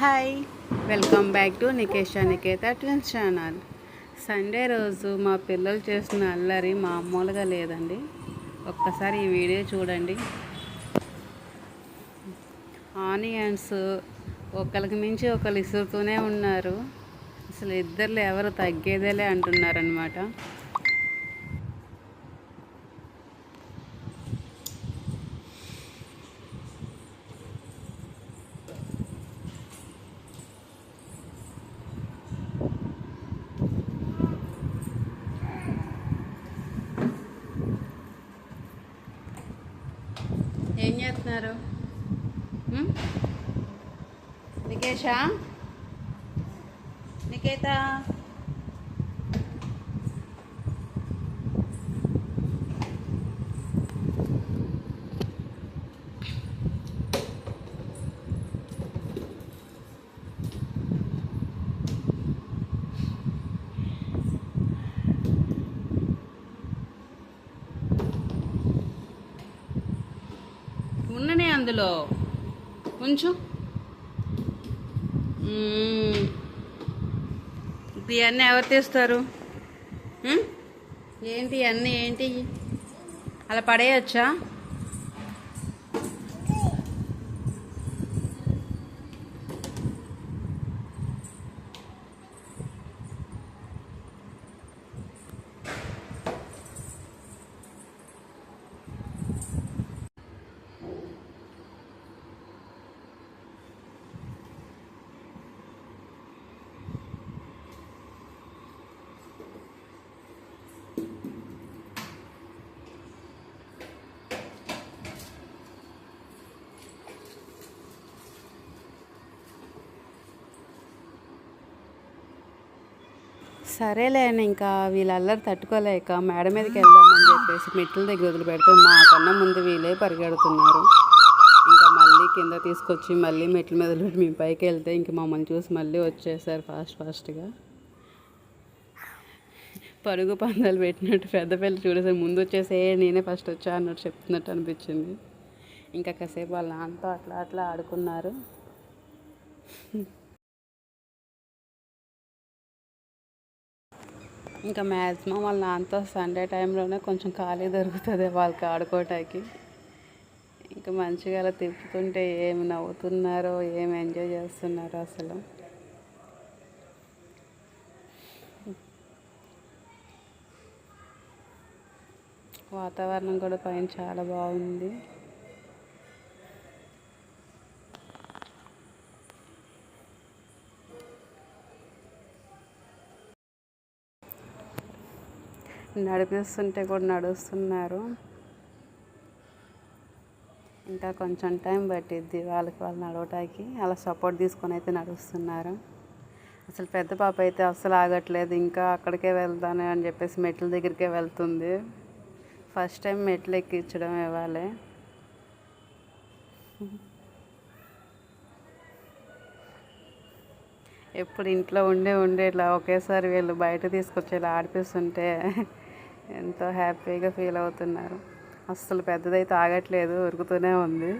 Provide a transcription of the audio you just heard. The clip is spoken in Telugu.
Hi, welcome back to Niketa twins channel. Sunday రోజు మా పిల్లలు చేసిన అల్లరి మామూలుగా లేదండి. ఒక్కసారి ఈ వీడియో చూడండి. ఆనియన్స్ ఒకరికి మించి ఒకరు ఇసురుతూనే ఉన్నారు. అసలు ఇద్దరు ఎవరు తగ్గేదేలే అంటున్నారనమాట. ఏం చేస్తున్నారు? నికేషా, నికేత, ఉన్ననే అందులో ఉంచు. ఇవన్నీ ఎవరు తీస్తారు? ఏంటి అన్నీ ఏంటి అలా పడేయచ్చా? సరేలే అని ఇంకా వీళ్ళల్లరి తట్టుకోలేక మేడ మీదకి వెళ్దామని చెప్పేసి మెట్ల దగ్గర వదిలిపెడితే మాకన్నా ముందు వీళ్ళే పరిగెడుతున్నారు. ఇంకా మళ్ళీ కింద తీసుకొచ్చి మళ్ళీ మెట్ల మీద వదిలిపెట్టి మేము పైకి వెళ్తే ఇంక మమ్మల్ని చూసి మళ్ళీ వచ్చేసారు ఫాస్ట్గా. పరుగు పందాలు పెట్టినట్టు పెద్ద పిల్లలు చూడేసారి ముందు వచ్చేసే నేనే ఫస్ట్ వచ్చా అన్నట్టు చెప్తున్నట్టు అనిపించింది. ఇంకా కాసేపు వాళ్ళ నాన్నతో అట్లా ఆడుకున్నారు. ఇంకా మ్యాక్సిమం వాళ్ళ నాన్నతో సండే టైంలోనే కొంచెం ఖాళీ దొరుకుతుంది వాళ్ళకి ఆడుకోవటానికి. ఇంకా మంచిగా అలా తిప్పుతుంటే ఏమి నవ్వుతున్నారో, ఏమి ఎంజాయ్ చేస్తున్నారో అసలు. వాతావరణం కూడా పైన చాలా బాగుంది. నడిపిస్తుంటే కూడా నడుస్తున్నారు. ఇంకా కొంచెం టైం పట్టిద్ది వాళ్ళు నడవటానికి. అలా సపోర్ట్ తీసుకొని అయితే నడుస్తున్నారు. అసలు పెద్ద పాప అయితే అస్సలు ఆగట్లేదు. ఇంకా అక్కడికే వెళ్తాను అని చెప్పేసి మెట్ల దగ్గరికే వెళ్తుంది. ఫస్ట్ టైం మెట్లు ఎక్కించడం ఇవ్వాలి. ఎప్పుడు ఇంట్లో ఉండే ఇట్లా ఒకేసారి వీళ్ళు బయట తీసుకొచ్చి ఇలా ఆడిపిస్తుంటే ఎంతో హ్యాపీగా ఫీల్ అవుతున్నారు. అస్సలు పెద్దదైతే ఆగట్లేదు, ఉరుకుతూనే ఉంది.